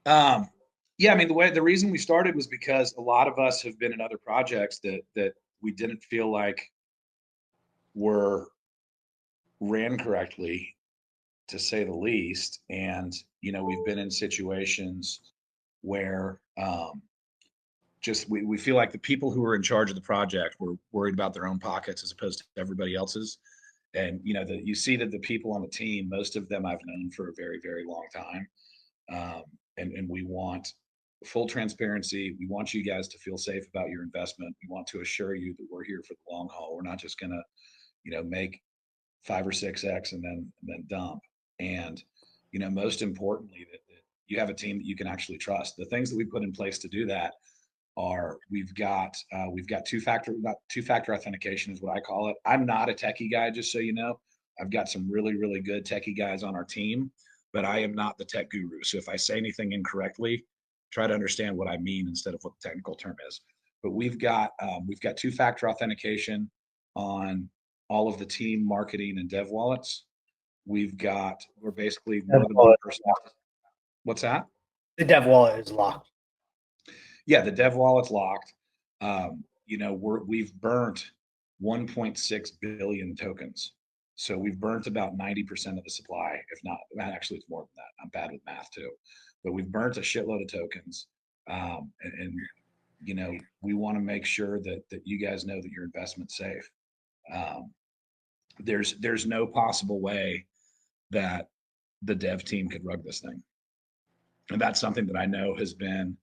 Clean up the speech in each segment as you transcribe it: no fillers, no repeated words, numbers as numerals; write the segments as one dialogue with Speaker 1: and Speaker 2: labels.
Speaker 1: Um, yeah, I mean, the reason we started was because a lot of us have been in other projects that we didn't feel like were ran correctly, to say the least. And, we've been in situations where just we feel like the people who are in charge of the project were worried about their own pockets as opposed to everybody else's. And, you see that the people on the team, most of them I've known for a very, very long time. Um, and we want full transparency. We want you guys to feel safe about your investment. We want to assure you that we're here for the long haul. We're not just going to, make 5 or 6x and then dump. And, most importantly, that you have a team that you can actually trust. The things that we put in place to do that are we've got two factor authentication is what I call it. I'm not a techie guy, just so you know. I've got some really, really good techie guys on our team, but I am not the tech guru. So if I say anything incorrectly, try to understand what I mean instead of what the technical term is. But we've got two-factor authentication on all of the team marketing and dev wallets. We're basically
Speaker 2: Dev
Speaker 1: more than
Speaker 2: wallet.
Speaker 1: 1%. What's that?
Speaker 2: The dev wallet is locked.
Speaker 1: Yeah, the dev wallet's locked. We've burnt 1.6 billion tokens. So we've burnt about 90% of the supply, if not, actually, it's more than that. I'm bad with math too, but we've burnt a shitload of tokens. And we want to make sure that you guys know that your investment's safe. Um, there's no possible way that the dev team could rug this thing. And that's something that I know has been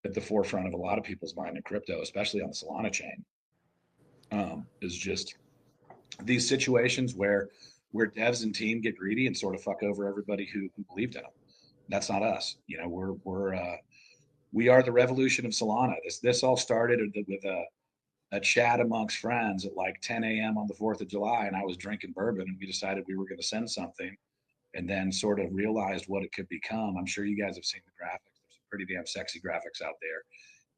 Speaker 1: at the forefront of a lot of people's mind in crypto, especially on the Solana chain, is just these situations where devs and team get greedy and sort of fuck over everybody who believed in them. That's not us. We are the revolution of Solana. This all started with a chat amongst friends at like 10 a.m. on the 4th of July, and I was drinking bourbon, and we decided we were going to send something, and then sort of realized what it could become. I'm sure you guys have seen the graphics. There's some pretty damn sexy graphics out there,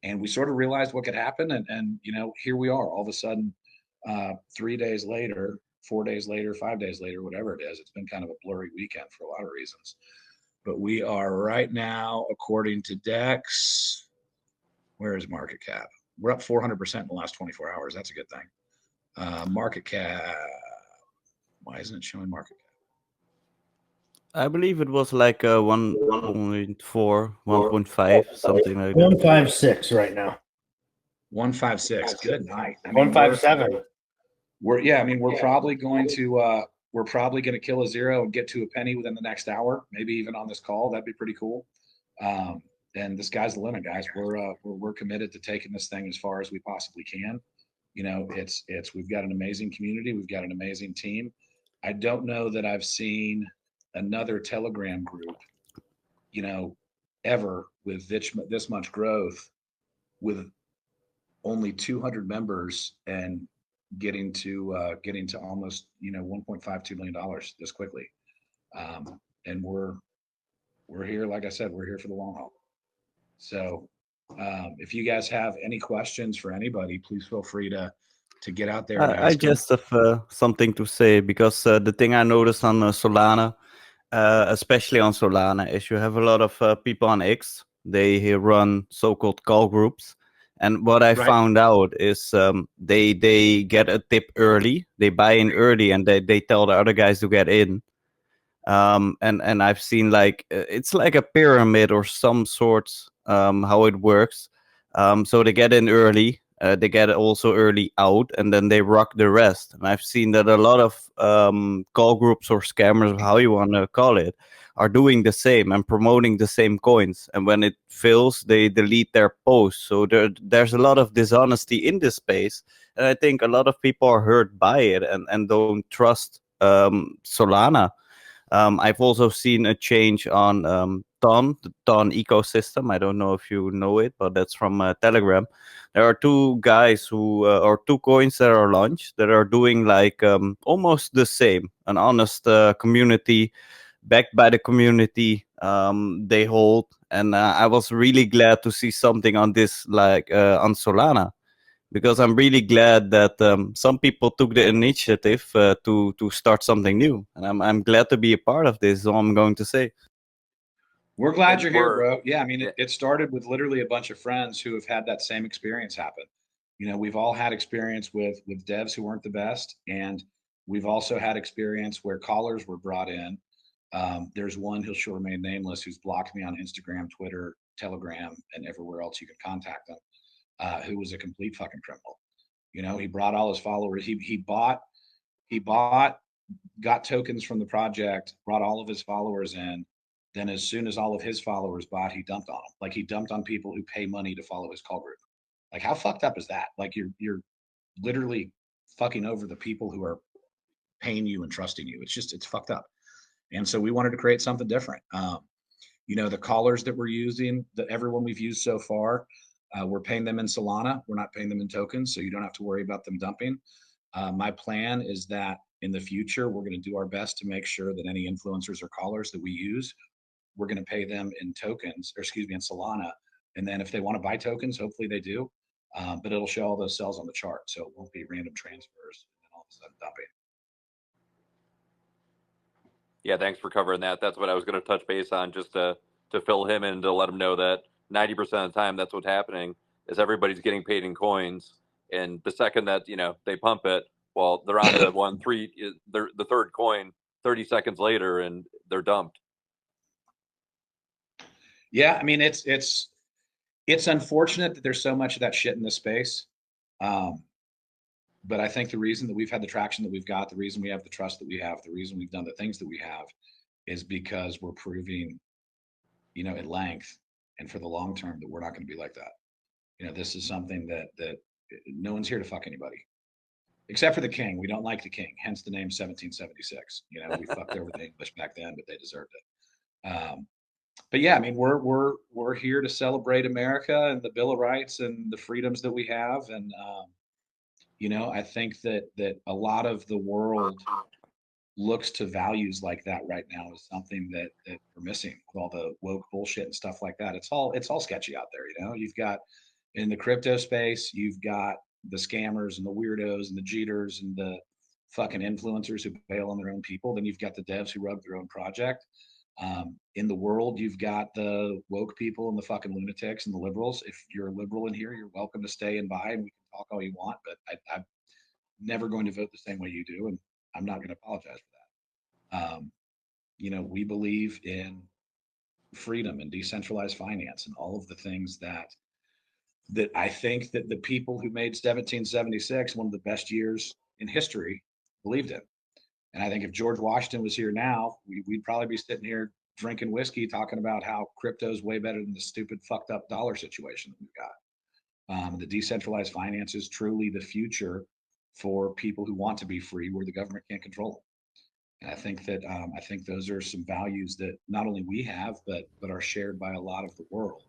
Speaker 1: and we sort of realized what could happen. And here we are all of a sudden, 3 days later, 4 days later, 5 days later, whatever it is. It's been kind of a blurry weekend for a lot of reasons, but we are right now, according to Dex, where is market cap? We're up 400% in the last 24 hours. That's a good thing. Market cap, why isn't it showing market cap?
Speaker 3: I believe it was like 1.4, 1.5, something like that.
Speaker 2: 156 right now.
Speaker 1: 156. Good night. I mean,
Speaker 2: 157.
Speaker 1: We're probably going to kill a zero and get to a penny within the next hour, maybe even on this call. That'd be pretty cool. And the sky's the limit, guys. We're committed to taking this thing as far as we possibly can. We've got an amazing community. We've got an amazing team. I don't know that I've seen another Telegram group, ever with this much growth, with only 200 members and getting to almost $1.52 million this quickly. And we're here, like I said, we're here for the long haul. So if you guys have any questions for anybody, please feel free to get out there and
Speaker 3: I
Speaker 1: ask them.
Speaker 3: just have something to say, because the thing I noticed on Solana, especially on Solana, is you have a lot of people on X. They run so-called call groups. And what I
Speaker 1: Right.
Speaker 3: found out is they get a tip early. They buy in early, and they tell the other guys to get in. And I've seen like it's like a pyramid or some sorts, how it works. So they get in early, they get also early out, and then they rock the rest. And I've seen that a lot of call groups or scammers, how you want to call it, are doing the same and promoting the same coins. And when it fails, they delete their posts. So there's a lot of dishonesty in this space. And I think a lot of people are hurt by it and don't trust Solana. I've also seen a change on the Ton ecosystem. I don't know if you know it, but that's from Telegram. There are two guys or two coins that are launched that are doing like almost the same. An honest community, backed by the community, they hold. And I was really glad to see something on this, like on Solana, because I'm really glad that some people took the initiative to start something new, and I'm glad to be a part of this. Is all I'm going to say.
Speaker 1: We're glad
Speaker 4: And
Speaker 1: you're here,
Speaker 4: we're-
Speaker 1: bro. Yeah, I mean,
Speaker 4: yeah.
Speaker 1: it started with literally a bunch of friends who have had that same experience happen. You know, we've all had experience with devs who weren't the best, and we've also had experience where callers were brought in. There's one who shall remain nameless who's blocked me on Instagram, Twitter, Telegram, and everywhere else you can contact them. Who was a complete fucking criminal. You know, he brought all his followers. He bought, got tokens from the project, brought all of his followers in. Then as soon as all of his followers bought, he dumped on them. Like he dumped on people who pay money to follow his call group. Like how fucked up is that? Like you're literally fucking over the people who are paying you and trusting you. It's fucked up. And so we wanted to create something different. You know, the callers that we're using, that everyone we've used so far, we're paying them in Solana. We're not paying them in tokens, so you don't have to worry about them dumping. My plan is that in the future, we're going to do our best to make sure that any influencers or callers that we use, we're going to pay them in tokens, or excuse me, in Solana. And then if they want to buy tokens, hopefully they do. But it'll show all those cells on the chart, so it won't be random transfers and then all of a sudden dumping.
Speaker 4: Yeah, thanks for covering that. That's what I was going to touch base on, just to fill him in, to let him know that 90% of the time that's what's happening is everybody's getting paid in coins, and the second that they pump it, well, they're on the third coin 30 seconds later, and they're dumped.
Speaker 1: Yeah, I mean it's unfortunate that there's so much of that shit in this space. But I think the reason that we've had the traction that we've got, the reason we have the trust that we have, the reason we've done the things that we have is because we're proving, at length and for the long term that we're not going to be like that. This is something that no one's here to fuck anybody. Except for the king. We don't like the king, hence the name 1776. We fucked over the English back then, but they deserved it. But yeah, I mean, we're here to celebrate America and the Bill of Rights and the freedoms that we have. And I think that a lot of the world looks to values like that right now as something that we're missing with all the woke bullshit and stuff like that. It's all sketchy out there. You've got in the crypto space, you've got the scammers and the weirdos and the cheaters and the fucking influencers who bail on their own people. Then you've got the devs who rug their own project. In the world, you've got the woke people and the fucking lunatics and the liberals. If you're a liberal in here, you're welcome to stay and buy, and we can talk all you want. But I'm never going to vote the same way you do, and I'm not going to apologize for that. We believe in freedom and decentralized finance and all of the things that I think that the people who made 1776 one of the best years in history believed in. And I think if George Washington was here now, we'd probably be sitting here drinking whiskey, talking about how crypto is way better than the stupid fucked up dollar situation that we've got. The decentralized finance is truly the future for people who want to be free, where the government can't control them. And I think that those are some values that not only we have, but are shared by a lot of the world.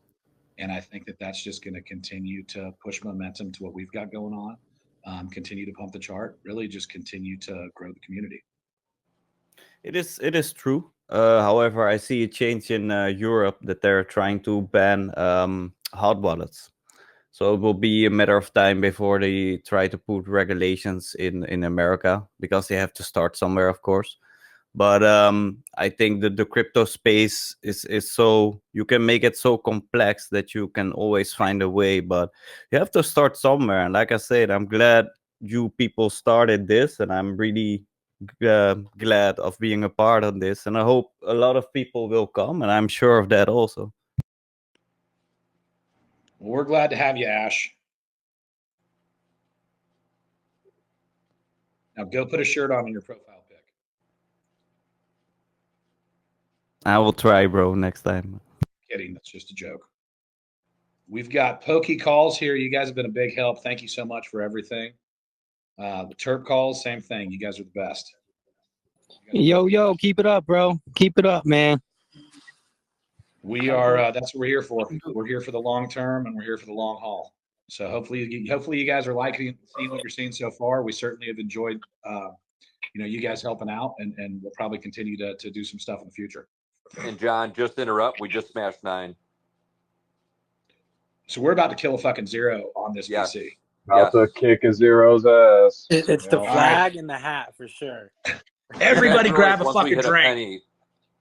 Speaker 1: And I think that that's just going to continue to push momentum to what we've got going on. Continue to pump the chart. Really, just continue to grow the community.
Speaker 3: It is true. However, I see a change in Europe that they're trying to ban hot wallets. So it will be a matter of time before they try to put regulations in America, because they have to start somewhere, of course. But I think that the crypto space is so, you can make it so complex that you can always find a way, but you have to start somewhere. And like I said, I'm glad you people started this, and I'm really glad of being a part of this. And I hope a lot of people will come, and I'm sure of that also.
Speaker 1: Well, we're glad to have you, Ash. Now go put a shirt on in your profile pic.
Speaker 3: I will try, bro, next time.
Speaker 1: Kidding. That's just a joke. We've got Pokey calls here. You guys have been a big help. Thank you so much for everything. The Terp calls, same thing. You guys are the best.
Speaker 5: Yo, keep it up, bro. Keep it up, man.
Speaker 1: We are. That's what we're here for. We're here for the long term, and we're here for the long haul. So hopefully you guys are liking seeing what you're seeing so far. We certainly have enjoyed, you guys helping out, and we'll probably continue to do some stuff in the future.
Speaker 4: And John, just interrupt. We just smashed 9.
Speaker 1: So we're about to kill a fucking zero on this
Speaker 4: Yes.
Speaker 1: PC.
Speaker 6: About to kick a zero's ass.
Speaker 5: It's the
Speaker 1: All
Speaker 5: flag and the hat for sure.
Speaker 1: Everybody
Speaker 4: That's
Speaker 1: grab a
Speaker 4: once we
Speaker 1: fucking
Speaker 4: hit
Speaker 1: drink.
Speaker 4: penny,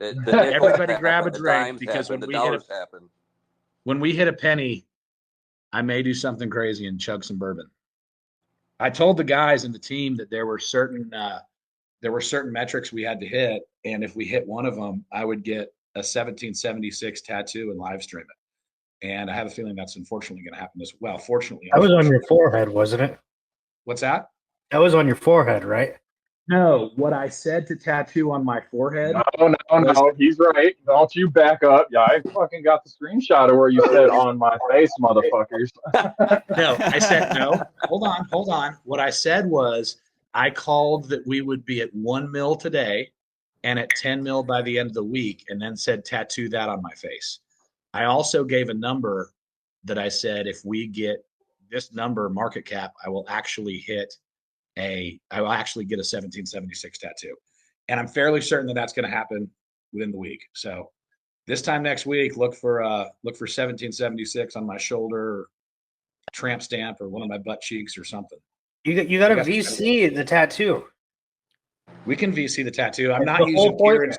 Speaker 4: The nickels
Speaker 1: Everybody
Speaker 4: happen,
Speaker 1: grab a
Speaker 4: the
Speaker 1: drink,
Speaker 4: dimes
Speaker 1: because
Speaker 4: happen,
Speaker 1: when
Speaker 4: the
Speaker 1: we hit
Speaker 4: dollars happen.
Speaker 1: when we hit a penny, I may do something crazy and chug some bourbon. I told the guys in the team that there were certain metrics we had to hit, and if we hit one of them, I would get a 1776 tattoo and live stream it. And I have a feeling that's unfortunately going to happen this. Well, fortunately,
Speaker 2: That was on your
Speaker 1: unfortunately.
Speaker 2: forehead, wasn't it?
Speaker 1: What's that?
Speaker 2: That was on your forehead, right?
Speaker 1: No, what I said to tattoo on my forehead.
Speaker 6: No, he's right. Don't you back up. Yeah, I fucking got the screenshot of where you said on my face, motherfuckers.
Speaker 1: No, I said no. Hold on. What I said was I called that we would be at 1 mil today and at 10 mil by the end of the week, and then said tattoo that on my face. I also gave a number that I said if we get this number market cap, I will actually get a 1776 tattoo. And I'm fairly certain that that's going to happen within the week. So this time next week, look for 1776 on my shoulder, or tramp stamp, or one of my butt cheeks or something.
Speaker 2: You got a
Speaker 1: guess-
Speaker 2: VC the tattoo.
Speaker 1: We can VC the tattoo. I'm
Speaker 2: That's
Speaker 1: not
Speaker 2: the whole
Speaker 1: using
Speaker 2: point.
Speaker 1: Kieran's,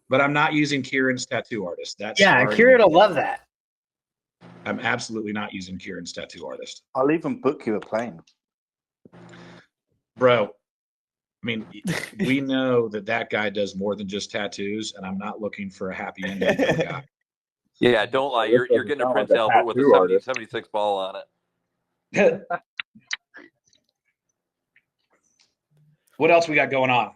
Speaker 1: but I'm not using Kieran's tattoo artist. That's
Speaker 2: Yeah,
Speaker 1: already-
Speaker 2: Kieran will love that.
Speaker 1: I'm absolutely not using Kieran's tattoo artist.
Speaker 7: I'll even book you a plane.
Speaker 1: Bro, I mean, we know that guy does more than just tattoos, and I'm not looking for a happy ending for the guy.
Speaker 4: Yeah, don't lie. You're
Speaker 6: This
Speaker 4: getting a
Speaker 6: doesn't
Speaker 4: Prince
Speaker 6: sound like a
Speaker 4: Albert with a
Speaker 6: tattoo artist.
Speaker 4: 1776 ball on it.
Speaker 1: What else we got going on?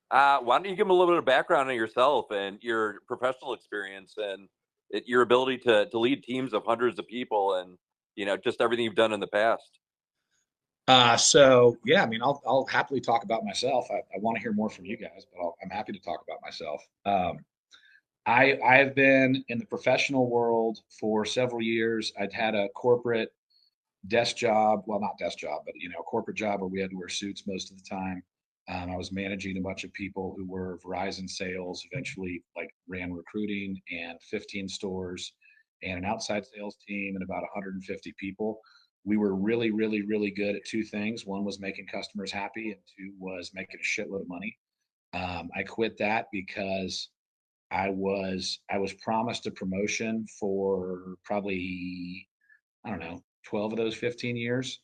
Speaker 4: Why don't you give them a little bit of background on yourself and your professional experience and your ability to lead teams of hundreds of people, and just everything you've done in the past.
Speaker 1: So yeah, I mean, I'll happily talk about myself. I want to hear more from you guys, but I'm happy to talk about myself. I've been in the professional world for several years. I'd had a corporate desk job, well, not desk job, but a corporate job where we had to wear suits most of the time. I was managing a bunch of people who were Verizon sales, eventually ran recruiting and 15 stores and an outside sales team and about 150 people. We were really, really, really good at two things. One was making customers happy, and two was making a shitload of money. I quit that because I was promised a promotion for probably, I don't know, 12 of those 15 years,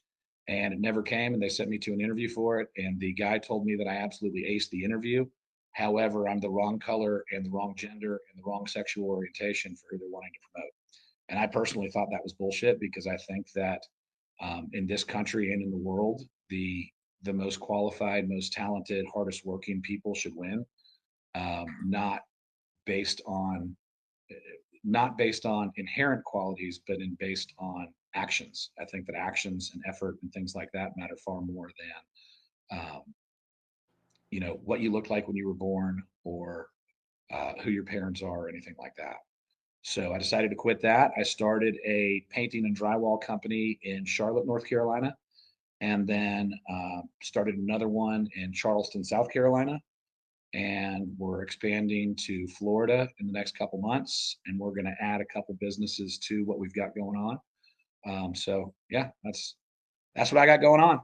Speaker 1: and it never came. And they sent me to an interview for it, and the guy told me that I absolutely aced the interview. However, I'm the wrong color and the wrong gender and the wrong sexual orientation for who they're wanting to promote. And I personally thought that was bullshit, because I think that in this country and in the world, the most qualified, most talented, hardest working people should win, not based on inherent qualities, but based on actions. I think that actions and effort and things like that matter far more than what you looked like when you were born, or who your parents are, or anything like that. So I decided to quit that. I started a painting and drywall company in Charlotte, North Carolina, and then started another one in Charleston, South Carolina. And we're expanding to Florida in the next couple months, and we're going to add a couple businesses to what we've got going on. So yeah, that's what I got going on.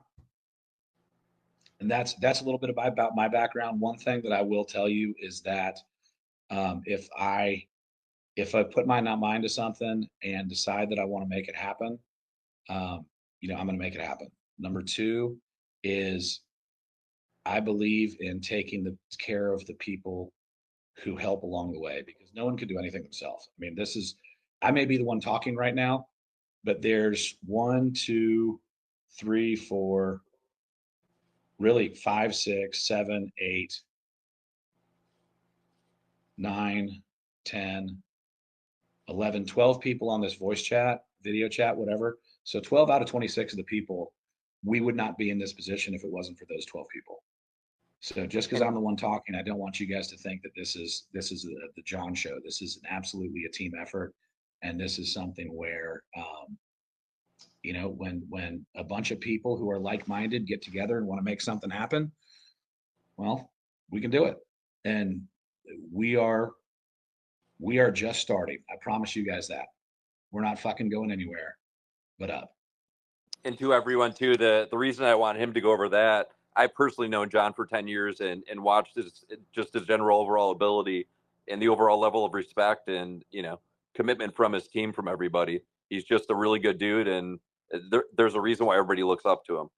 Speaker 1: And that's a little bit about my background. One thing that I will tell you is that if I put my mind to something and decide that I want to make it happen, I'm going to make it happen. Number two is I believe in taking the care of the people who help along the way, because no one can do anything themselves. I mean, I may be the one talking right now, but there's 1, 2, 3, 4, really 5, 6, 7, 8, 9, 10, 11, 12 people on this voice chat, video chat, whatever. So 12 out of 26 of the people, we would not be in this position if it wasn't for those 12 people. So just because I'm the one talking, I don't want you guys to think that this is the John show. This is absolutely a team effort, and this is something where, when a bunch of people who are like-minded get together and want to make something happen, well, we can do it. And we are just starting. I promise you guys that. We're not fucking going anywhere but up.
Speaker 4: And to everyone too, the reason I want him to go over that, I've personally known John for 10 years and watched his general overall ability and the overall level of respect and, commitment from his team, from everybody. He's just a really good dude, and there's a reason why everybody looks up to him.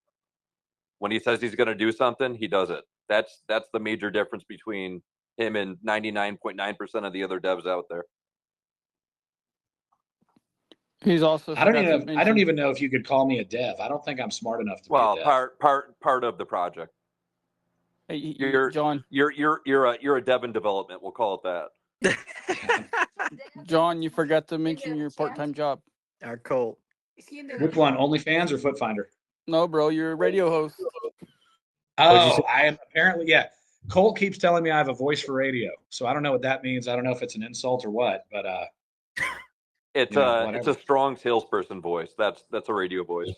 Speaker 4: When he says he's going to do something, he does it. That's the major difference between him and 99.9% of the other devs out there.
Speaker 5: He's also.
Speaker 1: I don't even know if you could call me a dev. I don't think I'm smart enough to be a dev.
Speaker 4: Part of the project.
Speaker 5: Hey,
Speaker 4: John, you're a dev in development. We'll call it that.
Speaker 5: John, you forgot to mention your part-time job.
Speaker 7: Our Colt.
Speaker 1: Which one? OnlyFans or Foot Finder?
Speaker 5: No, bro, you're a radio host.
Speaker 1: Oh, I am apparently, yeah. Colt keeps telling me I have a voice for radio, so I don't know what that means. I don't know if it's an insult or what, but
Speaker 4: it's a strong salesperson voice. That's a radio voice.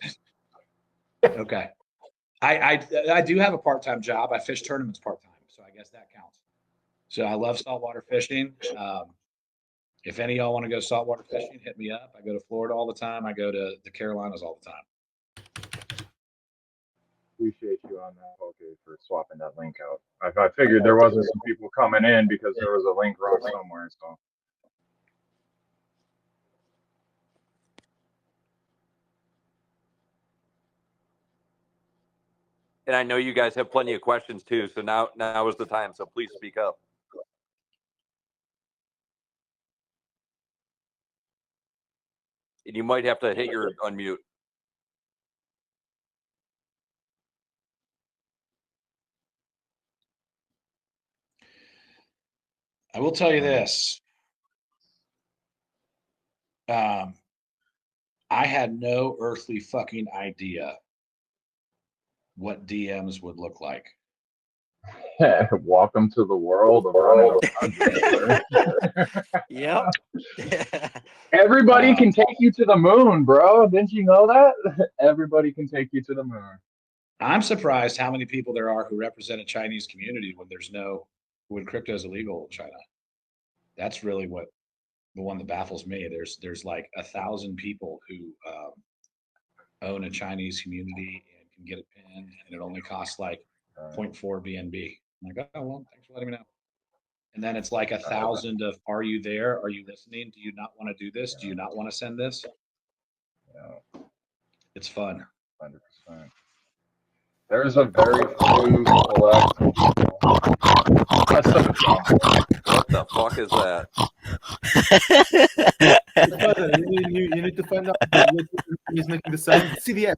Speaker 1: Okay. I do have a part-time job. I fish tournaments part-time, so I guess that counts. So I love saltwater fishing. If any of y'all want to go saltwater fishing, hit me up. I go to Florida all the time. I go to the Carolinas all the time.
Speaker 6: Appreciate you on that, okay, for swapping that link out. I figured there wasn't some people coming in because there was a link wrong somewhere. So.
Speaker 4: And I know you guys have plenty of questions too. So now is the time. So please speak up. And you might have to hit your unmute.
Speaker 1: I will tell you this. I had no earthly fucking idea what DMs would look like.
Speaker 6: Welcome to the world of
Speaker 7: Yep.
Speaker 6: Everybody can take you to the moon, bro. Didn't you know that? Everybody can take you to the moon.
Speaker 1: I'm surprised how many people there are who represent a Chinese community when crypto is illegal in China. That's really the one that baffles me. There's like 1,000 people who own a Chinese community and can get it pinned, and it only costs like 0.4 BNB. I'm like, oh well, thanks for letting me know. And then it's like 1,000 of, are you there? Are you listening? Do you not want to do this? Do you not want to send this?
Speaker 6: Yeah.
Speaker 1: It's fun.
Speaker 6: 100%. There's a very few select.
Speaker 4: What the fuck is that?
Speaker 8: You need to find out he's making the sound. CDF.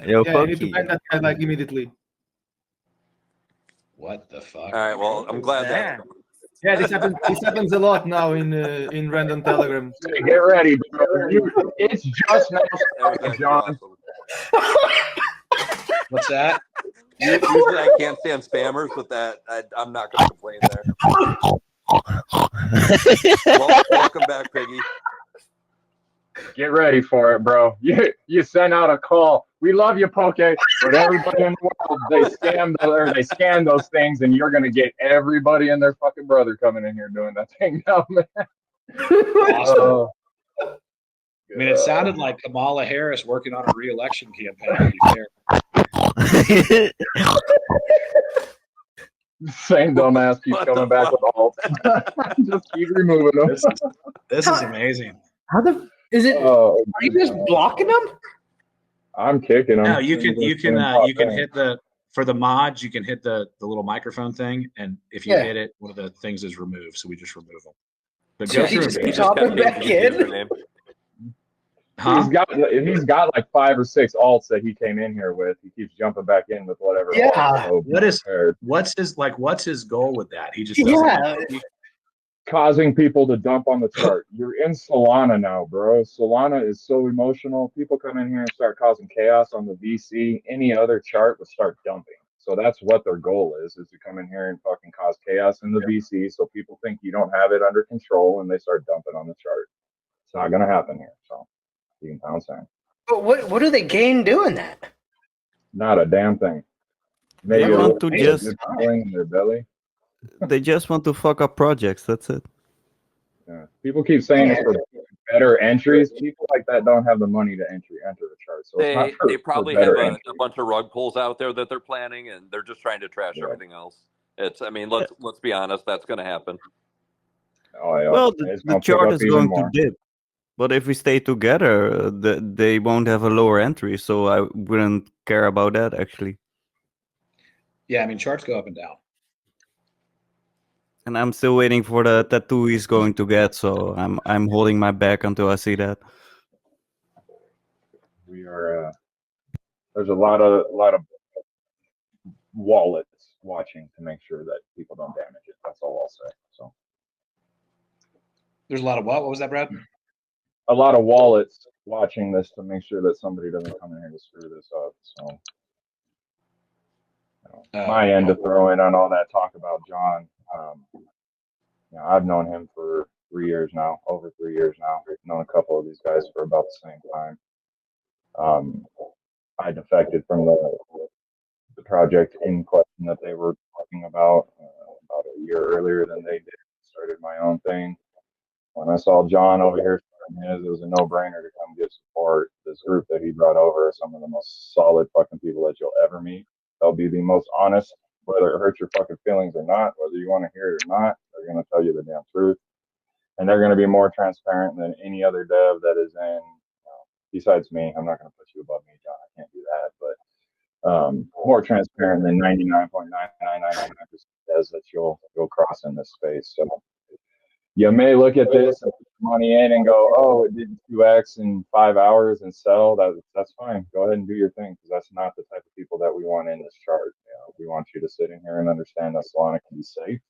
Speaker 3: Yo,
Speaker 8: yeah, you need to find that guy like immediately.
Speaker 1: What the fuck?
Speaker 4: All right. Well, I'm glad that.
Speaker 8: Yeah, this happens a lot now in random Telegram.
Speaker 6: Get ready, bro. It's just now, John.
Speaker 1: What's that?
Speaker 4: Usually I can't stand spammers, but I'm not going to complain there. Welcome back, Piggy.
Speaker 6: Get ready for it, bro. You send out a call. We love you, Poke, but everybody in the world, they scan those things, and you're gonna get everybody and their fucking brother coming in here doing that thing now, man.
Speaker 1: Awesome. I mean, it sounded like Kamala Harris working on a re-election campaign.
Speaker 6: Same dumbass keeps coming back with alt. Just keep removing them.
Speaker 1: This is amazing.
Speaker 2: How is it? Are you just blocking them?
Speaker 6: I'm kicking them.
Speaker 1: No, you can hit for the mods, you can hit the little microphone thing, and if you hit it, one of the things is removed, so we just remove them. But go through
Speaker 2: He just hopping back in.
Speaker 1: Huh?
Speaker 6: He's got like 5 or 6 alts that he came in here with. He keeps jumping back in with whatever.
Speaker 2: Yeah.
Speaker 1: What's his goal with that? He just
Speaker 6: causing people to dump on the chart. You're in Solana now, bro. Solana is so emotional. People come in here and start causing chaos on the VC. Any other chart would start dumping. So that's what their goal is to come in here and fucking cause chaos in the VC, so people think you don't have it under control and they start dumping on the chart. It's not going to happen here. So you can pound sand.
Speaker 2: But what do they gain doing that?
Speaker 6: Not a damn thing. Maybe
Speaker 3: They want to just
Speaker 6: in their belly.
Speaker 3: They just want to fuck up projects. That's it.
Speaker 6: Yeah. People keep saying it's for better entries. People like that don't have the money to enter the chart. So it's not
Speaker 4: They probably
Speaker 6: for
Speaker 4: have
Speaker 6: better
Speaker 4: a bunch of rug pulls out there that they're planning, and they're just trying to trash everything else. It's, I mean, let's be honest, that's going to happen.
Speaker 6: Oh, yeah.
Speaker 3: Well,
Speaker 6: It's
Speaker 3: the
Speaker 6: gonna pick
Speaker 3: chart
Speaker 6: up
Speaker 3: is
Speaker 6: even
Speaker 3: going
Speaker 6: more.
Speaker 3: to dip. But if we stay together, they won't have a lower entry, so I wouldn't care about that actually.
Speaker 1: Yeah, I mean, charts go up and down.
Speaker 3: And I'm still waiting for the tattoo he's going to get, so I'm holding my back until I see that.
Speaker 6: We are. There's a lot of wallets watching to make sure that people don't damage it. That's all I'll say. So
Speaker 1: There's a lot of what? What was that, Brad?
Speaker 6: a lot of wallets watching this to make sure that somebody doesn't come in here to screw this up. So my end to throw in on all that talk about John. I've known him for 3 years now, over 3 years now. I've known a couple of these guys for about the same time. I defected from the project in question that they were talking about a year earlier than they did. Started my own thing. When I saw John over here starting his, it was a no-brainer to come give support. This group that he brought over are some of the most solid fucking people that you'll ever meet. They'll be the most honest, whether it hurts your fucking feelings or not, whether you want to hear it or not. They're going to tell you the damn truth. And they're going to be more transparent than any other dev that is in, besides me. I'm not going to put you above me, John. I can't do that. But more transparent than 99.9999% devs that you'll cross in this space. So you may look at this and put money in and go, oh, it did 2x in 5 hours and sell. That's fine. Go ahead and do your thing, because that's not the type of people that we want in this chart. We want you to sit in here and understand that Solana can be safe,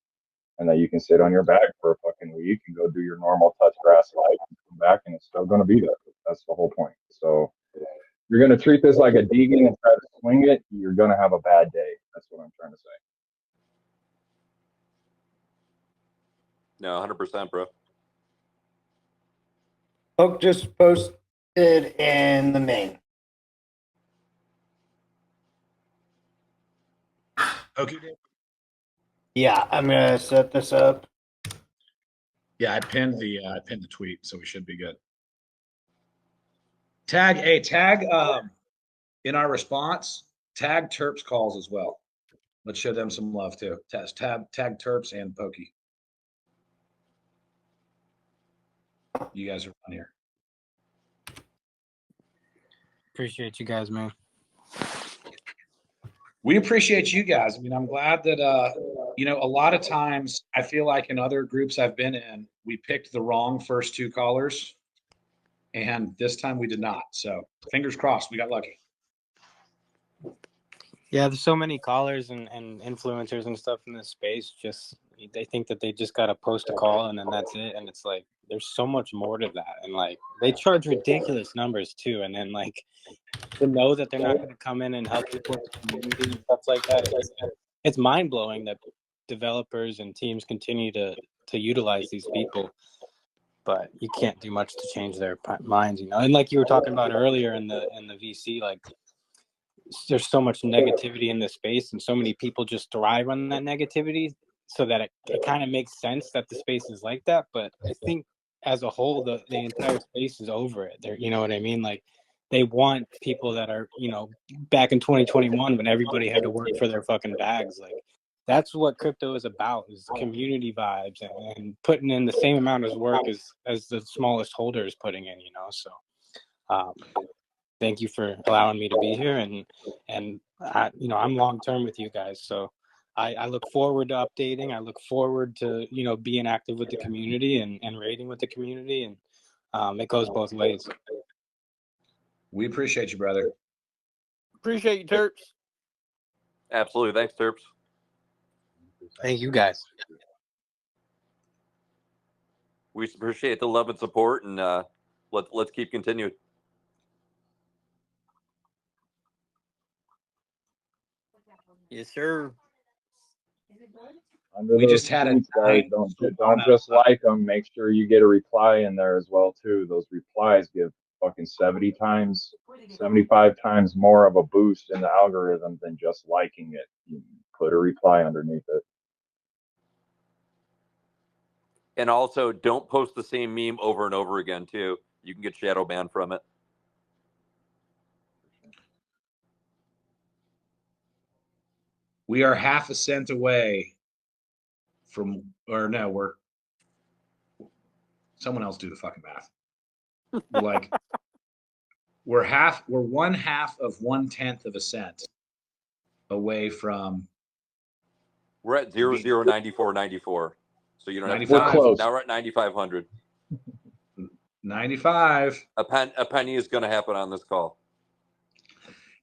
Speaker 6: and that you can sit on your back for a fucking week and go do your normal touch grass life and come back and it's still going to be there. That's the whole point. So if you're going to treat this like a deegan and try to swing it, you're going to have a bad day. That's what I'm trying to say.
Speaker 4: No, 100%, bro.
Speaker 2: Poke just posted in the main.
Speaker 1: Okay.
Speaker 2: Yeah, I'm gonna set this up.
Speaker 1: Yeah, I pinned the tweet, so we should be good. Tag in our response, tag Terps calls as well. Let's show them some love too. Tag Terps and Pokey. You guys are on here.
Speaker 5: Appreciate you guys, man.
Speaker 1: We appreciate you guys. I mean, I'm glad that a lot of times I feel like in other groups I've been in, we picked the wrong first two callers, and this time we did not. So fingers crossed, we got lucky.
Speaker 5: Yeah, there's so many callers and influencers and stuff in this space. Just they think that they just gotta post a call and then that's it. And it's like there's so much more to that. And like they charge ridiculous numbers too. And then like to know that they're not going to come in and help support the community and stuff like that. It's mind blowing that developers and teams continue to utilize these people, but you can't do much to change their minds, And like you were talking about earlier in the VC, like there's so much negativity in this space, and so many people just thrive on that negativity, so that it kind of makes sense that the space is like that. But I think as a whole, the entire space is over it. You know what I mean? Like they want people that are, back in 2021 when everybody had to work for their fucking bags. Like that's what crypto is about, is community vibes and putting in the same amount of work as the smallest holder is putting in, So thank you for allowing me to be here, and I'm long term with you guys, so I look forward to updating. I look forward to being active with the community and raiding with the community, and it goes both ways.
Speaker 1: We appreciate you, brother.
Speaker 5: Appreciate you, Terps.
Speaker 4: Absolutely, thanks, Terps.
Speaker 5: Thank you, guys.
Speaker 4: We appreciate the love and support, and let's keep continuing.
Speaker 5: Yes, sir.
Speaker 1: We just had a
Speaker 6: guys. Don't just like them. Make sure you get a reply in there as well too. Those replies give fucking 70 times, 75 times more of a boost in the algorithm than just liking it. You put a reply underneath it.
Speaker 4: And also, don't post the same meme over and over again, too. You can get shadow banned from it.
Speaker 1: We are half a cent away from, or no, we're, someone else do the fucking math. We're like, we're 1/2 of 1/10 of a cent away from.
Speaker 4: We're at 009494. So you don't have to
Speaker 1: 95.
Speaker 6: We're close.
Speaker 4: Now we're at 9,500.
Speaker 1: 95.
Speaker 4: A penny is going to happen on this call.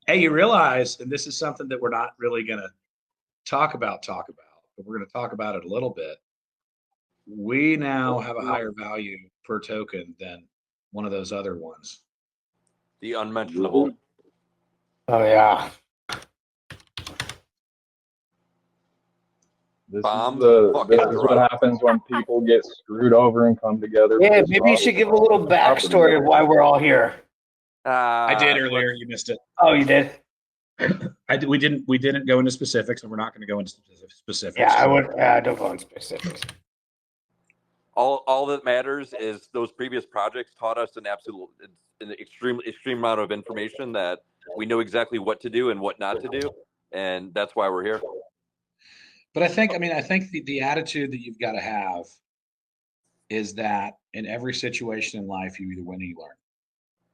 Speaker 1: Hey, you realize, and this is something that we're not really going to talk about, but we're going to talk about it a little bit. We now have a higher value per token than one of those other ones.
Speaker 4: The unmentionable.
Speaker 2: Oh yeah.
Speaker 6: This
Speaker 4: Bomb
Speaker 6: is
Speaker 4: the fucking
Speaker 6: what
Speaker 4: drug.
Speaker 6: happens when people get screwed over and come together.
Speaker 2: Yeah,
Speaker 6: for this
Speaker 2: maybe you should give a little
Speaker 6: property.
Speaker 2: backstory of why we're all here.
Speaker 1: I did earlier. You missed it.
Speaker 2: Oh, you did?
Speaker 1: We didn't go into specifics, and we're not going to go into specifics.
Speaker 2: Yeah, I would. Don't go into specifics.
Speaker 4: All that matters is those previous projects taught us an extreme amount of information that we know exactly what to do and what not to do, and that's why we're here.
Speaker 1: But I think the attitude that you've got to have is that in every situation in life, you either win or you learn.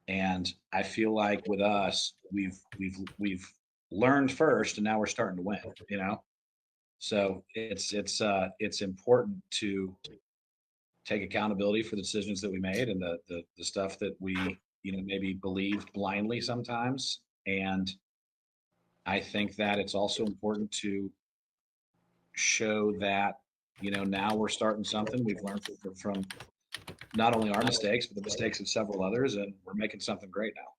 Speaker 1: And I feel like with us, we've learned first, and now we're starting to win. You know, so it's important to take accountability for the decisions that we made and the stuff that we maybe believed blindly sometimes. And I think that it's also important to show that now we're starting something. We've learned from not only our mistakes but the mistakes of several others, and we're making something great now.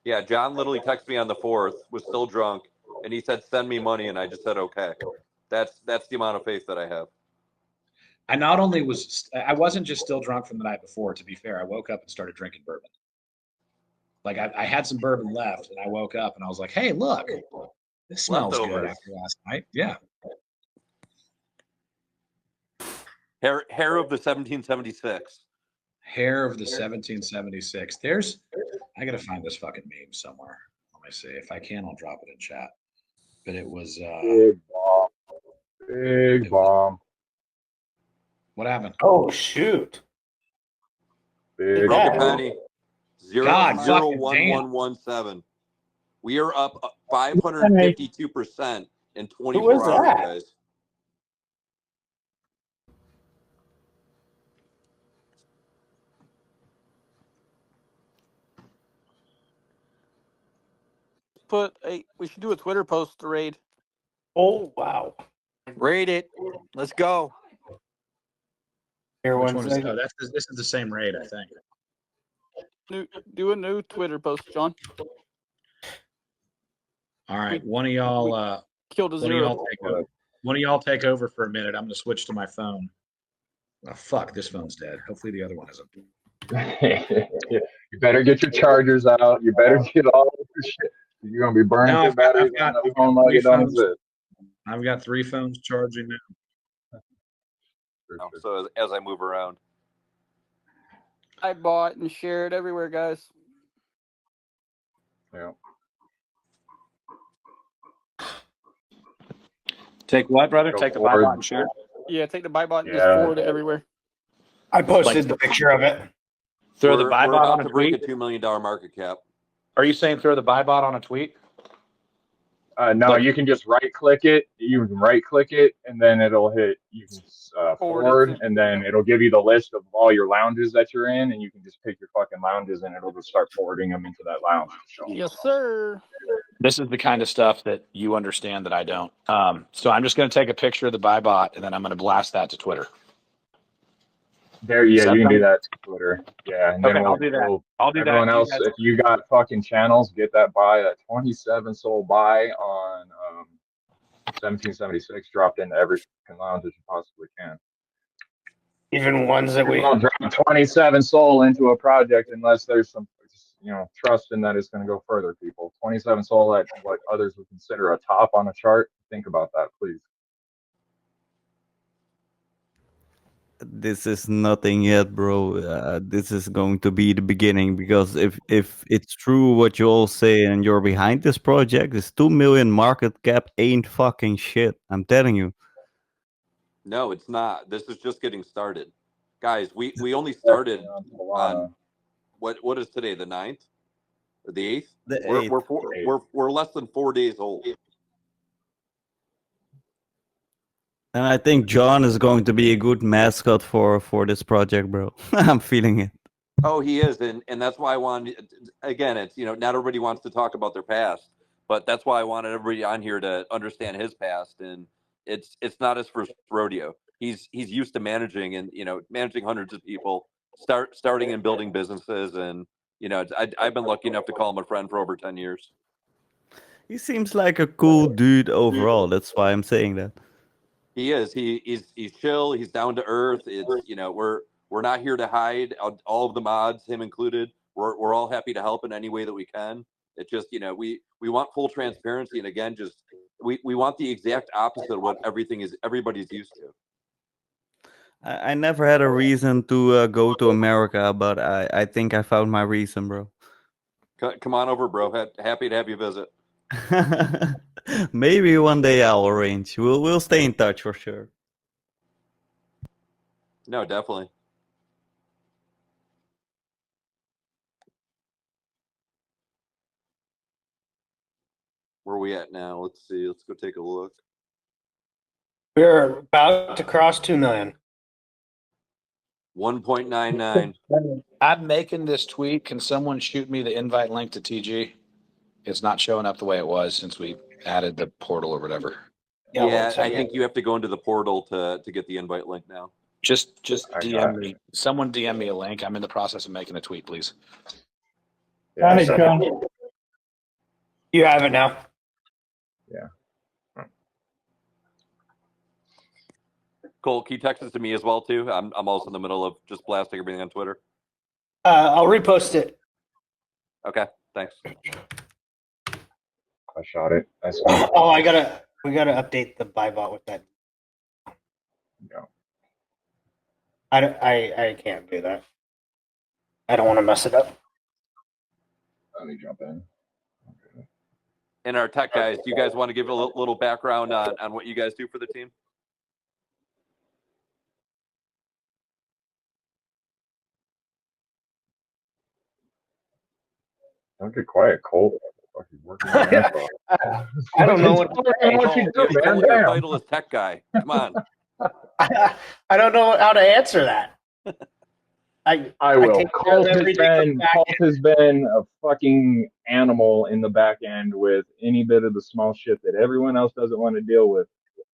Speaker 4: Yeah, John literally texted me on the 4th, was still drunk, and he said, "Send me money," and I just said, "Okay." That's the amount of faith that I have.
Speaker 1: I wasn't just still drunk from the night before. To be fair, I woke up and started drinking bourbon. Like I had some bourbon left, and I woke up and I was like, "Hey, look, this smells good after last night." Yeah.
Speaker 4: Hair of the 1776.
Speaker 1: Hair of the 1776. I gotta find this fucking meme somewhere. Let me see. If I can, I'll drop it in chat. But it was
Speaker 6: Big bomb. Big bomb.
Speaker 1: What happened?
Speaker 2: Oh shoot!
Speaker 6: Big
Speaker 4: Broke a
Speaker 6: bomb.
Speaker 4: penny.
Speaker 1: God, fucking
Speaker 4: 0.01117. We are up 552% in 24
Speaker 2: was
Speaker 4: hours,
Speaker 2: that?
Speaker 4: guys.
Speaker 7: We should do a Twitter post to raid.
Speaker 2: Oh wow!
Speaker 7: Raid it. Let's go.
Speaker 2: Here,
Speaker 1: Which
Speaker 2: one
Speaker 1: one is?
Speaker 2: second.
Speaker 1: Oh, this is the same raid, I think.
Speaker 7: Do a new Twitter post, John.
Speaker 1: All right, one of y'all.
Speaker 7: Killed a
Speaker 1: One of
Speaker 7: zero.
Speaker 1: y'all take over. One of y'all take over for a minute. I'm going to switch to my phone. Oh, fuck, this phone's dead. Hopefully the other one isn't.
Speaker 6: You better get your chargers out. You better get all the shit. You're gonna be burning
Speaker 1: No,
Speaker 6: your
Speaker 1: I've got-
Speaker 6: batteries
Speaker 1: I've got
Speaker 6: on the phone like
Speaker 1: three
Speaker 6: it don't
Speaker 1: phones.
Speaker 6: exist.
Speaker 1: I've got 3 phones charging now.
Speaker 4: So as I move around.
Speaker 7: I bought and shared everywhere, guys.
Speaker 6: Yeah.
Speaker 1: Take what, brother?
Speaker 6: Go
Speaker 1: Take the
Speaker 6: forward.
Speaker 1: Bible and share.
Speaker 7: Yeah, take the buy button and
Speaker 6: Yeah.
Speaker 7: just forward it everywhere.
Speaker 2: I posted the picture of it.
Speaker 1: Throw
Speaker 4: We're
Speaker 1: the buy bot
Speaker 4: about
Speaker 1: on a
Speaker 4: to break
Speaker 1: tweet.
Speaker 4: a $2 million market cap.
Speaker 1: Are you saying throw the buy bot on a tweet?
Speaker 6: No,
Speaker 1: Like-
Speaker 6: you can just right click it. You can right click it, and then it'll hit. You can forward, and then it'll give you the list of all your lounges that you're in, and you can just pick your fucking lounges, and it'll just start forwarding them into that lounge.
Speaker 7: Yes, sir.
Speaker 1: This is the kind of stuff that you understand that I don't. So I'm just going to take a picture of the buy bot, and then I'm going to blast that to Twitter.
Speaker 6: There, yeah,
Speaker 1: Is that
Speaker 6: you can do
Speaker 1: fine?
Speaker 6: that to Twitter. Yeah, and then
Speaker 1: Okay, I'll do that. I'll do
Speaker 6: everyone
Speaker 1: that.
Speaker 6: else,
Speaker 1: You guys-
Speaker 6: if you got fucking channels, get that 27 soul buy on 1776 dropped into every fucking lounge that you possibly can.
Speaker 2: Even ones that we.
Speaker 6: Don't drop 27 soul into a project unless there's some, trust in that it's going to go further. People, 27 soul at what others would consider a top on a chart. Think about that, please.
Speaker 3: This is nothing yet, bro. This is going to be the beginning, because if it's true what you all say and you're behind this project, this 2 million market cap ain't fucking shit. I'm telling you.
Speaker 4: No, it's not. This is just getting started, guys. We only started
Speaker 6: on
Speaker 4: on
Speaker 6: Solana.
Speaker 4: what is today, the 9th or the 8th?
Speaker 3: The
Speaker 4: We're
Speaker 3: eighth.
Speaker 4: we're four, we're less than 4 days old.
Speaker 3: And I think John is going to be a good mascot for this project, bro. I'm feeling it.
Speaker 4: Oh, he is, and that's why I wanted. Again, it's not everybody wants to talk about their past, but that's why I wanted everybody on here to understand his past, and it's not his first rodeo. He's used to managing and managing hundreds of people, starting and building businesses, and I've been lucky enough to call him a friend for over 10 years.
Speaker 3: He seems like a cool dude overall. That's why I'm saying that.
Speaker 4: He is. He's chill. He's down to earth. It's we're not here to hide. All of the mods, him included, we're all happy to help in any way that we can. It's just we want full transparency, and again, just we want the exact opposite of what everybody's used to.
Speaker 3: I never had a reason to go to America, but I think I found my reason, bro.
Speaker 4: Come on over, bro. Happy to have you visit.
Speaker 3: Maybe one day I'll arrange. We'll stay in touch for sure.
Speaker 4: No, definitely. Where are we at now? Let's see. Let's go take a look.
Speaker 2: We're about to cross 2 million.
Speaker 4: 1.99.
Speaker 1: I'm making this tweet. Can someone shoot me the invite link to TG? It's not showing up the way it was since we added the portal or whatever.
Speaker 4: Yeah, I think you have to go into the portal to get the invite link now.
Speaker 1: Just
Speaker 6: I got
Speaker 1: DM me. Someone DM me a link. I'm in the process of making a tweet, please.
Speaker 6: Yeah,
Speaker 2: You have it now.
Speaker 6: Yeah.
Speaker 4: Cole, can you text it to me as well too? I'm also in the middle of just blasting everything on Twitter.
Speaker 2: I'll repost it.
Speaker 4: Okay, thanks.
Speaker 6: I shot it.
Speaker 2: Oh, we gotta update the buy bot with that.
Speaker 6: No.
Speaker 2: I can't do that. I don't want to mess it up.
Speaker 6: Let me jump in.
Speaker 4: And our tech guys, do you guys want to give a little background on what you guys do for the team?
Speaker 6: Don't get quiet, Cole. Fucking working my ass off.
Speaker 2: I don't know what
Speaker 6: you do, man.
Speaker 4: Your
Speaker 6: Damn.
Speaker 4: title is tech guy. Come on.
Speaker 2: I don't know how to answer that.
Speaker 6: I will.
Speaker 2: take care of everything
Speaker 6: Colt has been a fucking animal in the back end with any bit of the small shit that everyone else doesn't want to deal with.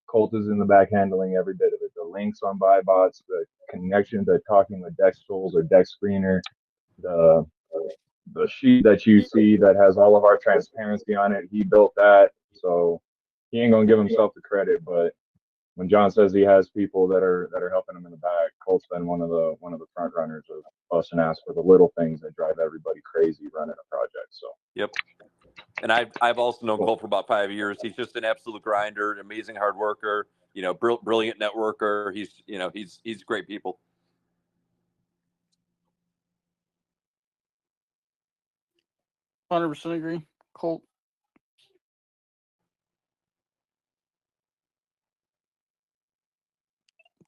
Speaker 6: Colt is in the back handling every bit of it. The links on BuyBots, the connection to talking with Dex Tools or Dex Screener, the sheet that you see that has all of our transparency on it. He built that, so he ain't gonna give himself the credit. But when John says he has people that are helping him in the back, Colt's been one of the front runners of busting ass for the little things that drive everybody crazy running a project. So
Speaker 4: yep. And I've also known Colt for about 5 years. He's just an absolute grinder, an amazing hard worker. Brilliant networker. He's great people.
Speaker 7: %100% agree. Colt.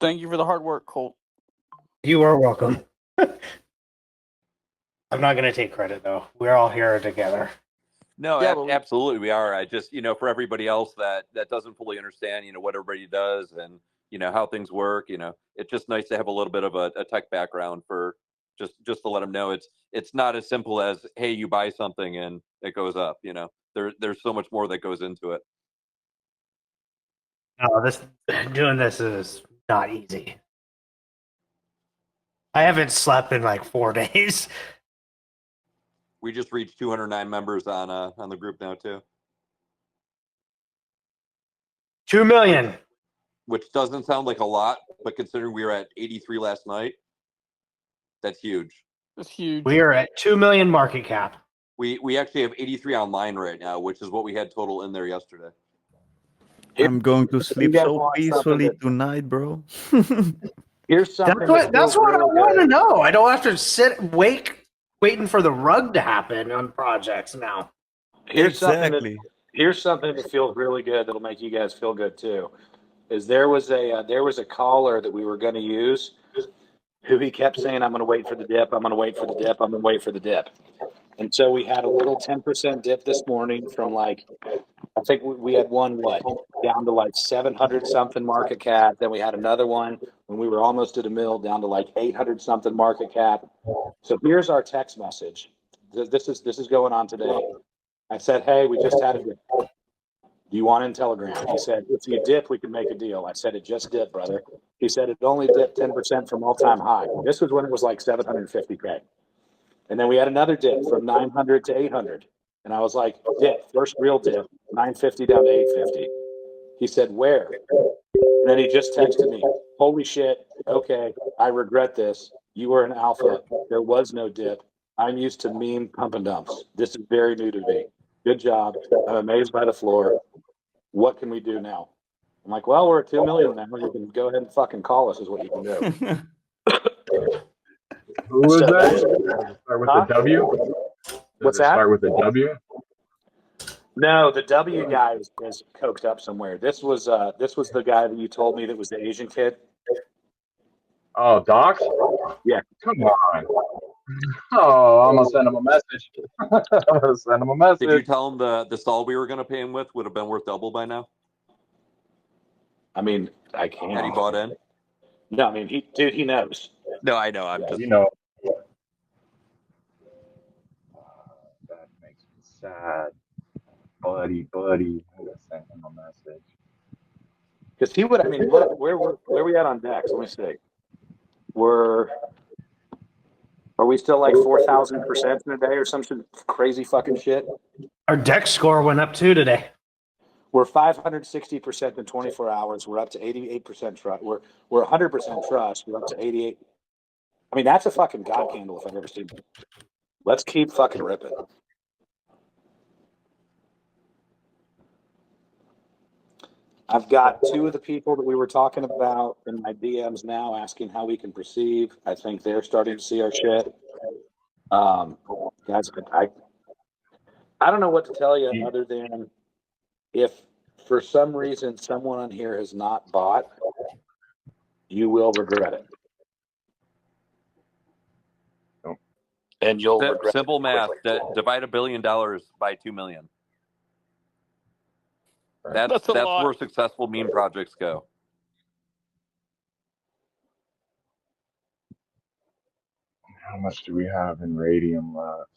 Speaker 7: Thank you for the hard work, Colt.
Speaker 2: You are welcome. I'm not going to take credit, though. We're all here together.
Speaker 4: No,
Speaker 7: Yeah,
Speaker 4: absolutely we are. I just, for everybody else that doesn't fully understand, what everybody does and, how things work, it's just nice to have a little bit of a tech background for just to let them know it's not as simple as, hey, you buy something and it goes up, there's so much more that goes into it.
Speaker 2: No, doing this is not easy. I haven't slept in like 4 days.
Speaker 4: We just reached 209 members on the group now too.
Speaker 2: 2 million.
Speaker 4: Which doesn't sound like a lot, but considering we were at 83 last night, that's huge.
Speaker 7: That's huge.
Speaker 2: We are at 2 million market cap.
Speaker 4: We actually have 83 online right now, which is what we had total in there yesterday.
Speaker 3: I'm going to sleep so peacefully tonight, bro.
Speaker 9: Here's something
Speaker 2: That's what I
Speaker 9: really
Speaker 2: want to
Speaker 9: good.
Speaker 2: know. I don't have to waiting for the rug to happen on projects now.
Speaker 9: Here's something
Speaker 3: Exactly.
Speaker 9: that feels really good that'll make you guys feel good too. Is there was a caller that we were going to use who he kept saying, I'm going to wait for the dip. I'm going to wait for the dip. I'm going to wait for the dip. And so we had a little 10% dip this morning from like, I think we had one, down to like 700 something market cap. Then we had another one when we were almost at a mill down to like 800 something market cap. So here's our text message. This is going on today. I said, hey, we just had a dip. Do you want in Telegram? He said, if you dip, we can make a deal. I said, it just dipped, brother. He said, it only dipped 10% from all-time high. This was when it was like 750K. And then we had another dip from 900 to 800. And I was like, dip, first real dip, 950 down to 850. He said, where? And then he just texted me, holy shit, okay, I regret this. You were an alpha. There was no dip. I'm used to meme pump and dumps. This is very new to me. Good job. I'm amazed by the floor. What can we do now? I'm like, well, we're at 2 million now. You can go ahead and fucking call us is what you can do.
Speaker 6: Who was
Speaker 9: So
Speaker 6: that?
Speaker 9: that's-
Speaker 6: Does it start with
Speaker 9: Huh?
Speaker 6: the W?
Speaker 9: What's
Speaker 6: Does it
Speaker 9: that?
Speaker 6: start with the W?
Speaker 9: No, the W guy is coked up somewhere. This was the guy that you told me that was the Asian kid.
Speaker 6: Oh, Docs?
Speaker 9: Yeah.
Speaker 6: Come on. Oh, I'm gonna send him a message. I'm gonna send him a message.
Speaker 4: Did you tell him the stall we were going to pay him with would have been worth double by now?
Speaker 9: I mean, I can't.
Speaker 4: Had he bought in?
Speaker 9: No, I mean, he knows.
Speaker 4: No, I know. I'm
Speaker 6: Yeah,
Speaker 4: just.
Speaker 6: you know. That makes me sad. Buddy. I gotta send him a message.
Speaker 9: Because he would. I mean, where we at on Dex? Let me see. Are we still like 4,000% in a day or some crazy fucking shit?
Speaker 2: Our deck score went up too today.
Speaker 9: We're 560% in 24 hours. We're up to 88% trust. We're 100% trust. We're up to 88. I mean, that's a fucking god candle if I've ever seen it. Let's keep fucking ripping. I've got two of the people that we were talking about in my DMs now asking how we can perceive. I think they're starting to see our shit. Guys, I don't know what to tell you other than if for some reason someone on here has not bought, you will regret it. And you'll regret
Speaker 4: Simple
Speaker 9: it
Speaker 4: math.
Speaker 9: quickly.
Speaker 4: Divide $1 billion by 2 million.
Speaker 6: Right.
Speaker 4: That's
Speaker 7: a lot.
Speaker 4: where successful meme projects go.
Speaker 6: How much do we have in radium left?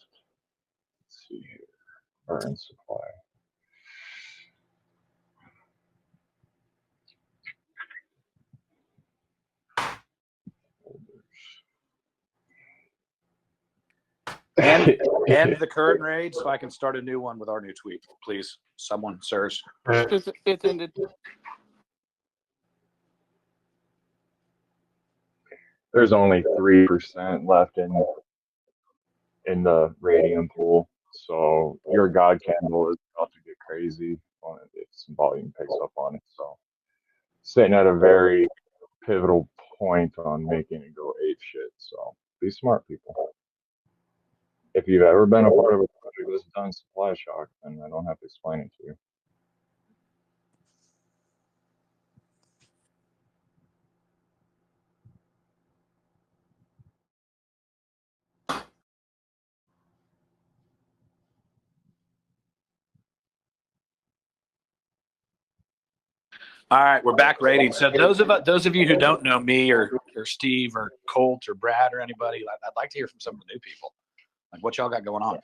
Speaker 6: Let's see here. Burn supply.
Speaker 9: And the current raid so I can start a new one with our new tweet. Please, someone, sirs.
Speaker 7: It's ended.
Speaker 6: There's only 3% left in the radium pool, so your god candle is about to get crazy if some volume picks up on it. So sitting at a very pivotal point on making it go ape shit. So be smart, people. If you've ever been a part of a project that's done supply shock, then I don't have to explain it to you.
Speaker 9: All right, we're back rating. So those of you who don't know me or Steve or Colt or Brad or anybody, I'd like to hear from some of the new people. Like what y'all got going on?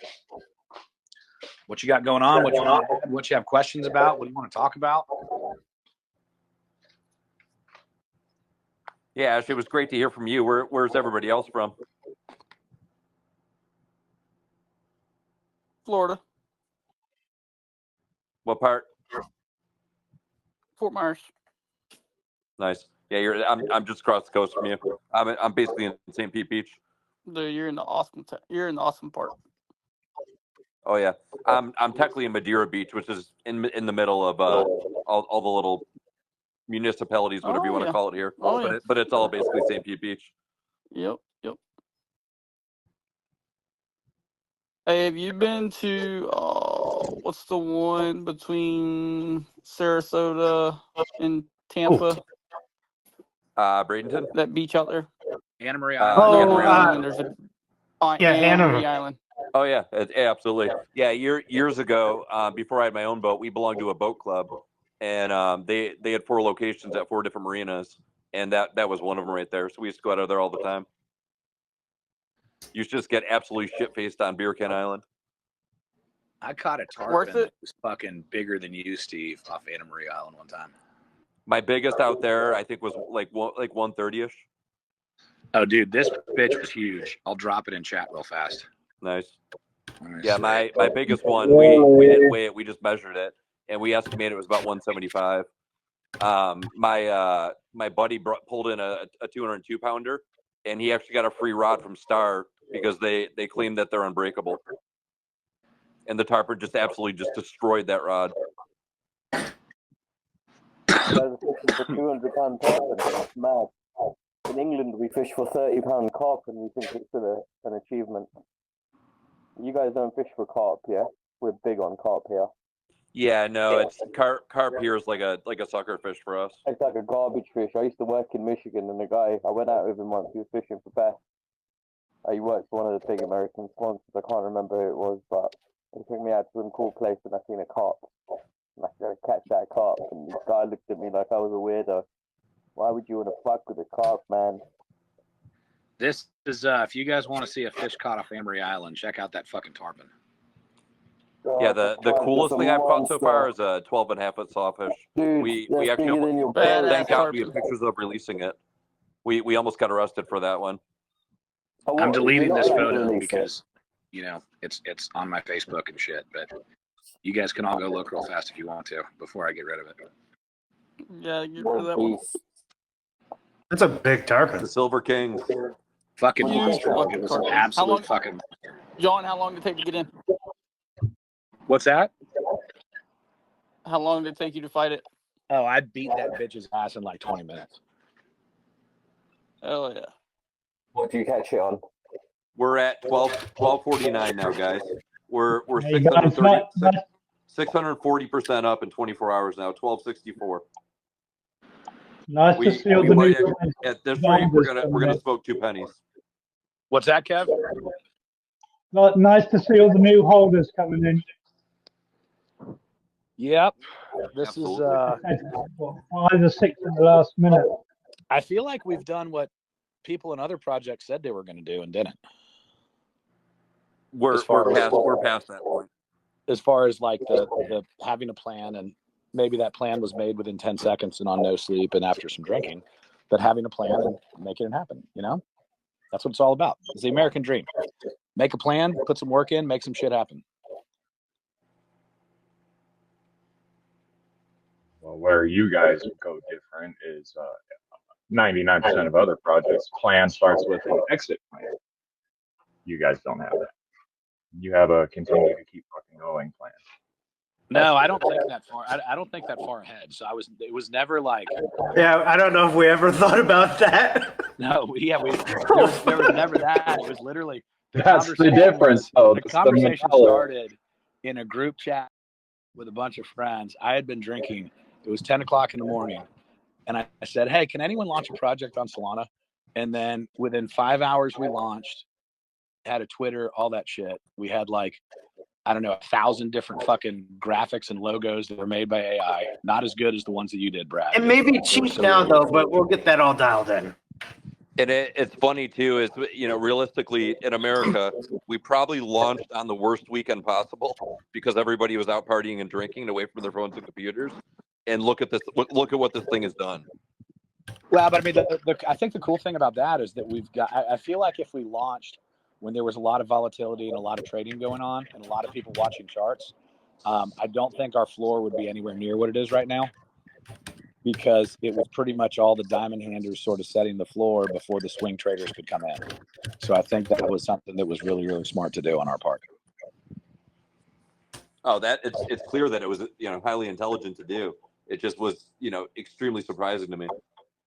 Speaker 9: What you got going on? What you want to add? What you have questions about? What do you want to talk about?
Speaker 4: Yeah, Ash, it was great to hear from you. Where's everybody else from?
Speaker 7: Florida,
Speaker 4: What part?
Speaker 7: Fort Myers.
Speaker 4: Nice. Yeah, I'm just across the coast from you. I'm basically in St. Pete Beach.
Speaker 7: You're in the awesome part.
Speaker 4: Oh yeah, I'm technically in Madeira Beach, which is in the middle of all the little municipalities, whatever you want to call it here.
Speaker 7: Oh, yeah.
Speaker 4: But it's all basically St. Pete Beach.
Speaker 7: Yep. Hey, have you been to what's the one between Sarasota and Tampa?
Speaker 4: Bradenton?
Speaker 7: That beach out there?
Speaker 10: Anna Marie
Speaker 2: Oh,
Speaker 10: Island.
Speaker 7: Anna Marie Island. There's a Anna Marie Island.
Speaker 4: Oh yeah, absolutely. Yeah, years ago, before I had my own boat, we belonged to a boat club, and they had 4 locations at 4 different marinas, and that was one of them right there. So we used to go out of there all the time. You should just get absolutely shit faced on Beer Can Island.
Speaker 10: I caught a tarpon that was fucking bigger than you, Steve, off Anna Marie Island one time.
Speaker 4: My biggest out there, I think, was like 130-ish.
Speaker 10: Oh, dude, this bitch was huge. I'll drop it in chat real fast.
Speaker 4: Nice. Yeah, my biggest one, we didn't weigh it, we just measured it, and we estimated it was about 175. My buddy pulled in a 202 pounder, and he actually got a free rod from Star because they claim that they're unbreakable. And the tarpon just absolutely just destroyed that rod.
Speaker 11: For 200-pound tarpon, that's mad. In England, we fish for 30-pound carp, and we think it's an achievement. You guys don't fish for carp, yeah? We're big on carp here.
Speaker 4: Yeah, no, it's carp here is like a sucker fish for us.
Speaker 11: It's like a garbage fish. I used to work in Michigan, and the guy I went out with him once, he was fishing for bass. He worked for one of the big American sponsors. I can't remember who it was, but he took me out to some cool place, and I seen a carp. And I said, catch that carp. And this guy looked at me like I was a weirdo. Why would you want to fuck with a carp, man?
Speaker 10: This is if you guys want to see a fish caught off Amory Island, check out that fucking tarpon.
Speaker 4: Yeah, the coolest thing I've caught so far is a 12.5-foot sawfish.
Speaker 11: Dude,
Speaker 4: we actually thank God we have pictures of releasing it. We almost got arrested for that one.
Speaker 10: I'm deleting this photo because it's on my Facebook and shit. But you guys can all go look real fast if you want to before I get rid of it.
Speaker 7: Yeah, get rid of that one.
Speaker 2: That's a big tarpon.
Speaker 4: The Silver King.
Speaker 10: Fucking
Speaker 7: Huge
Speaker 10: monster.
Speaker 7: fucking
Speaker 10: It was an
Speaker 7: tarpon.
Speaker 10: absolute fucking.
Speaker 7: John, how long did it take to get in?
Speaker 10: What's that?
Speaker 7: How long did it take you to fight it?
Speaker 10: Oh, I beat that bitch's ass in like 20 minutes.
Speaker 7: Hell yeah.
Speaker 11: What do you catch it on?
Speaker 4: We're at 1249 now, guys. We're
Speaker 12: Hey, guys,
Speaker 4: 640% up in 24 hours now. 1264.
Speaker 12: Nice to see all the new
Speaker 4: at this rate, we're gonna smoke 2 pennies.
Speaker 10: What's that, Kev?
Speaker 12: Nice to see all the new holders coming in.
Speaker 10: Yep. This
Speaker 4: Absolutely.
Speaker 10: is
Speaker 12: 5 or 6 in the last minute.
Speaker 10: I feel like we've done what people in other projects said they were going to do and didn't.
Speaker 4: We're past that point.
Speaker 10: As far as like the having a plan, and maybe that plan was made within 10 seconds and on no sleep and after some drinking, but having a plan and making it happen, that's what it's all about. It's the American dream. Make a plan, put some work in, make some shit happen.
Speaker 6: Well, where you guys go different is 99% of other projects, plan starts with an exit plan. You guys don't have that. You have a continue to keep fucking going plan.
Speaker 10: No, I don't think that far. I don't think that far ahead. So it was never like.
Speaker 2: Yeah, I don't know if we ever thought about that.
Speaker 10: No, there was never that. It was literally.
Speaker 6: That's the difference, though.
Speaker 10: The conversation started in a group chat with a bunch of friends. I had been drinking. It was 10 o'clock in the morning. And I said, hey, can anyone launch a project on Solana? And then within 5 hours, we launched, had a Twitter, all that shit. We had 1,000 different fucking graphics and logos that were made by AI. Not as good as the ones that you did, Brad.
Speaker 2: It may be cheap now, though, but we'll get that all dialed in.
Speaker 4: And it's funny too, is realistically in America, we probably launched on the worst weekend possible because everybody was out partying and drinking away from their phones and computers. And look at this! Look at what this thing has done.
Speaker 10: Well, but I mean, I think the cool thing about that is that we've got. I feel like if we launched when there was a lot of volatility and a lot of trading going on and a lot of people watching charts, I don't think our floor would be anywhere near what it is right now, because it was pretty much all the diamond handers sort of setting the floor before the swing traders could come in. So I think that was something that was really, really smart to do on our part.
Speaker 4: Oh, it's clear that it was highly intelligent to do. It just was, extremely surprising to me.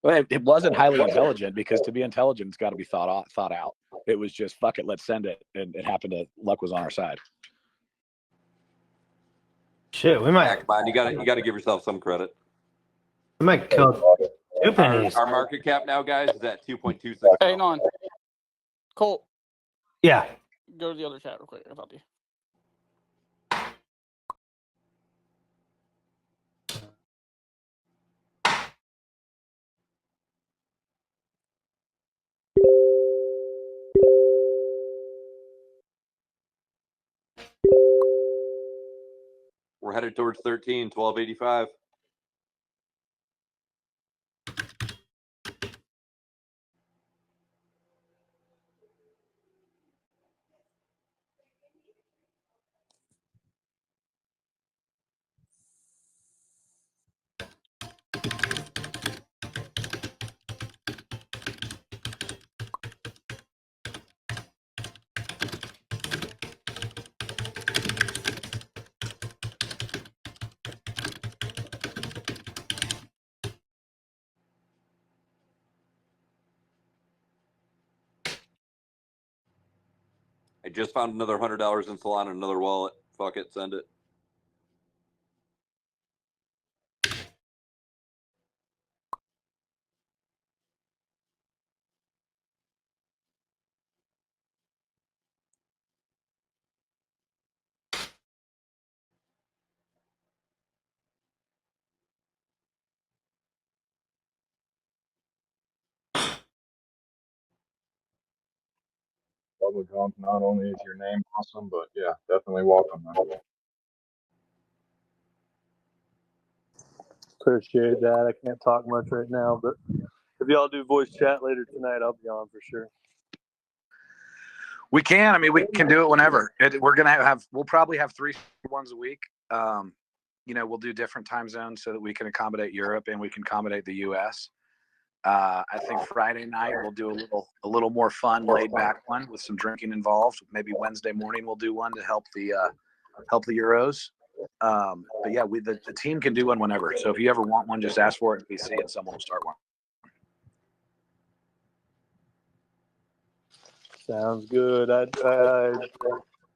Speaker 10: Well, it wasn't highly intelligent because to be intelligent, it's got to be thought out. It was just fuck it, let's send it, and it happened to luck was on our side.
Speaker 2: Shit, we
Speaker 4: Yeah,
Speaker 2: might
Speaker 4: come on, you gotta give yourself some credit.
Speaker 2: kill two pennies.
Speaker 4: Our market cap now, guys, is at 2.26.
Speaker 7: Hang on. Colt,
Speaker 2: Yeah.
Speaker 7: go to the other chat real quick. I thought you.
Speaker 4: We're headed towards 13, 1285. I just found another $100 in Solana, another wallet. Fuck it, send it.
Speaker 6: Public hump, not only is your name awesome, but yeah, definitely welcome, man.
Speaker 13: Appreciate that. I can't talk much right now, but if y'all do voice chat later tonight, I'll be on for sure.
Speaker 10: We can. I mean, we can do it whenever. We'll probably have 3 ones a week. We'll do different time zones so that we can accommodate Europe and we can accommodate the U.S. I think Friday night we'll do a little more fun, laid back one with some drinking involved. Maybe Wednesday morning we'll do one to help the Euros. But yeah, the team can do one whenever. So if you ever want one, just ask for it in PC and someone will start one.
Speaker 13: Sounds good. I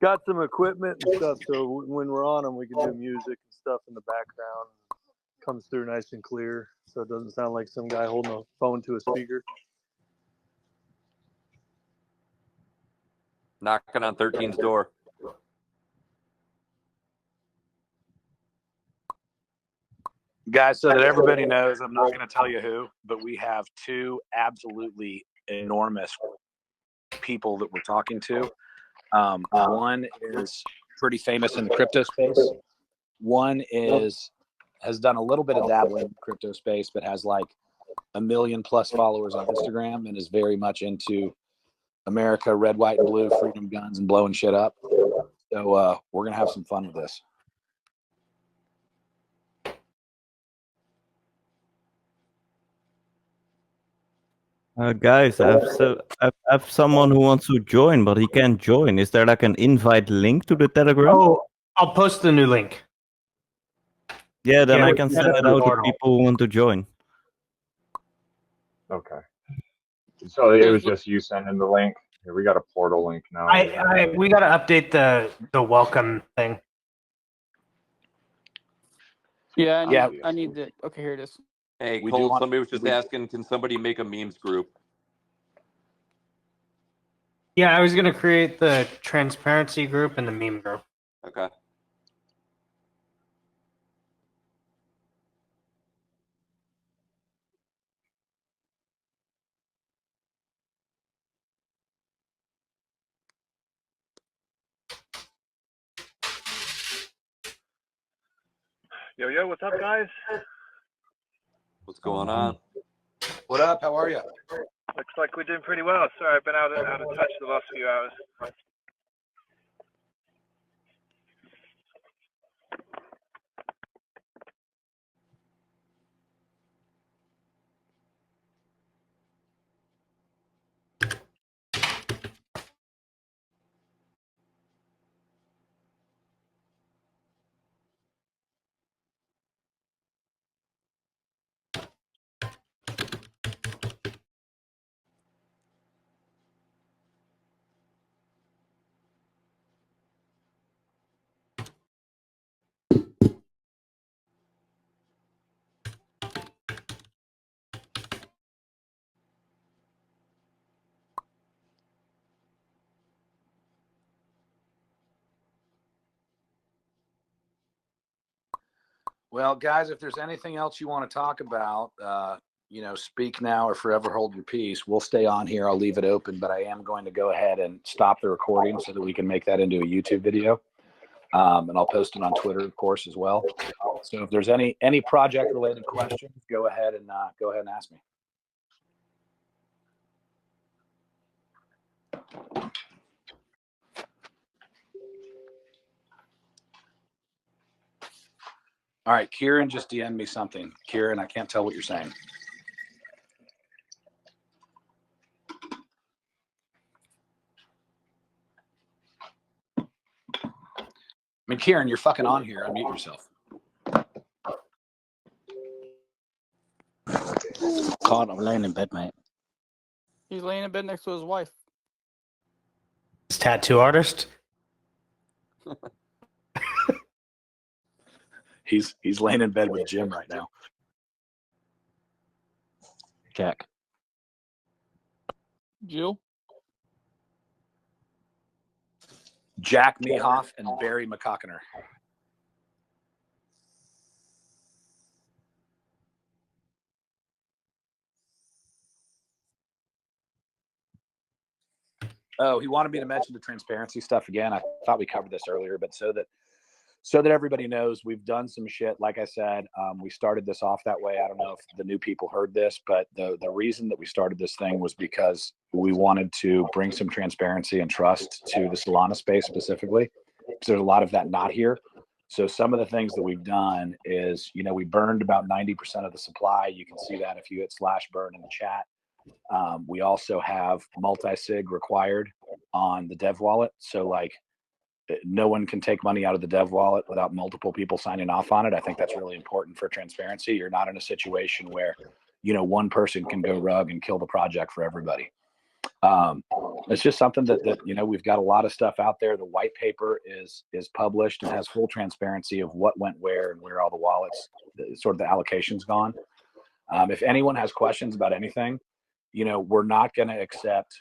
Speaker 13: got some equipment and stuff, so when we're on them, we can do music and stuff in the background. Comes through nice and clear, so it doesn't sound like some guy holding a phone to a speaker.
Speaker 4: Knocking on 13's door.
Speaker 10: Guys, so that everybody knows, I'm not going to tell you who, but we have 2 absolutely enormous people that we're talking to. One is pretty famous in the crypto space. One has done a little bit of dabbling in the crypto space, but has like 1 million plus followers on Instagram and is very much into America, red, white, and blue, freedom, guns, and blowing shit up. So we're going to have some fun with this.
Speaker 3: Guys, I have someone who wants to join, but he can't join. Is there like an invite link to the Telegram?
Speaker 2: Oh, I'll post the new link.
Speaker 3: Yeah, then
Speaker 2: Yeah,
Speaker 3: I can send it out to people who want to join.
Speaker 6: Okay. So it was just you sending the link. Here, we got a portal link now.
Speaker 2: We gotta update the welcome thing.
Speaker 7: Yeah, I need the. Okay, here it is.
Speaker 4: Hey, Cole, somebody was just asking, can somebody make a memes group?
Speaker 2: Yeah, I was gonna create the transparency group and the meme group.
Speaker 4: Okay.
Speaker 14: Yo, what's up, guys?
Speaker 4: What's going on?
Speaker 10: What up? How are you?
Speaker 14: Looks like we're doing pretty well. Sorry, I've been out of touch the last few hours.
Speaker 10: Well, guys, if there's anything else you want to talk about, speak now or forever hold your peace. We'll stay on here. I'll leave it open, but I am going to go ahead and stop the recording so that we can make that into a YouTube video. And I'll post it on Twitter, of course, as well. So if there's any project related questions, go ahead and ask me. All right, Kieran just DM'd me something. Kieran, I can't tell what you're saying. I mean, Kieran, you're fucking on here. Unmute yourself.
Speaker 5: God, I'm laying in bed, mate.
Speaker 7: He's laying in bed next to his wife.
Speaker 2: This tattoo artist.
Speaker 10: He's laying in bed with Jim right now.
Speaker 5: Jack.
Speaker 7: Jill?
Speaker 10: Jack Mehoff and Barry McCockiner. Oh, he wanted me to mention the transparency stuff again. I thought we covered this earlier, but so that everybody knows, we've done some shit. Like I said, we started this off that way. I don't know if the new people heard this, but the reason that we started this thing was because we wanted to bring some transparency and trust to the Solana space specifically, because there's a lot of that not here. So some of the things that we've done is, we burned about 90% of the supply. You can see that if you hit /burn in the chat. We also have multi-sig required on the dev wallet. So like no one can take money out of the dev wallet without multiple people signing off on it. I think that's really important for transparency. You're not in a situation where, one person can go rogue and kill the project for everybody. It's just something that we've got a lot of stuff out there. The white paper is published and has full transparency of what went where and where all the wallets, sort of the allocation's gone. If anyone has questions about anything, we're not going to accept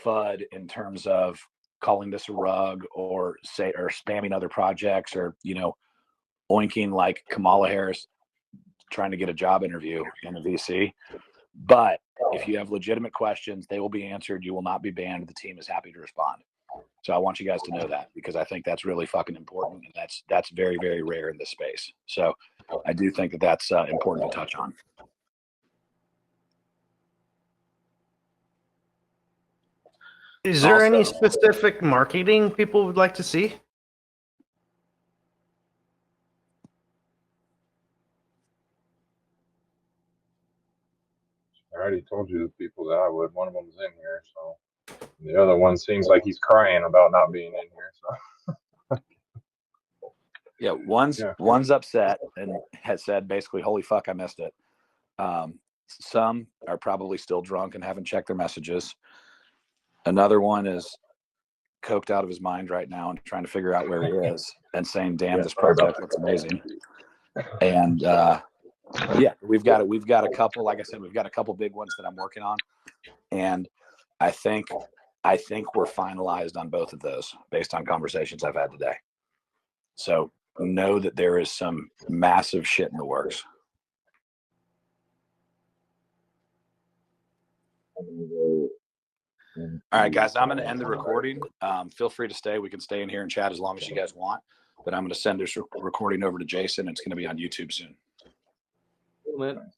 Speaker 10: FUD in terms of calling this a rug or spamming other projects or, oinking like Kamala Harris trying to get a job interview in a VC. But if you have legitimate questions, they will be answered. You will not be banned. The team is happy to respond. So I want you guys to know that, because I think that's really fucking important. And that's very, very rare in this space. So I do think that that's important to touch on.
Speaker 2: Is there any specific marketing people would like to see?
Speaker 6: I already told you the people that I would. One of them's in here, so the other one seems like he's crying about not being in here. So
Speaker 10: yeah, one's upset and has said basically, "Holy fuck, I missed it." Some are probably still drunk and haven't checked their messages. Another one is coked out of his mind right now and trying to figure out where he is and saying, "Damn, this project looks amazing." And we've got a couple. Like I said, we've got a couple big ones that I'm working on, and I think we're finalized on both of those based on conversations I've had today. So know that there is some massive shit in the works. All right, guys, I'm going to end the recording. Feel free to stay. We can stay in here and chat as long as you guys want. But I'm going to send this recording over to Jason. It's going to be on YouTube soon.
Speaker 8: Man.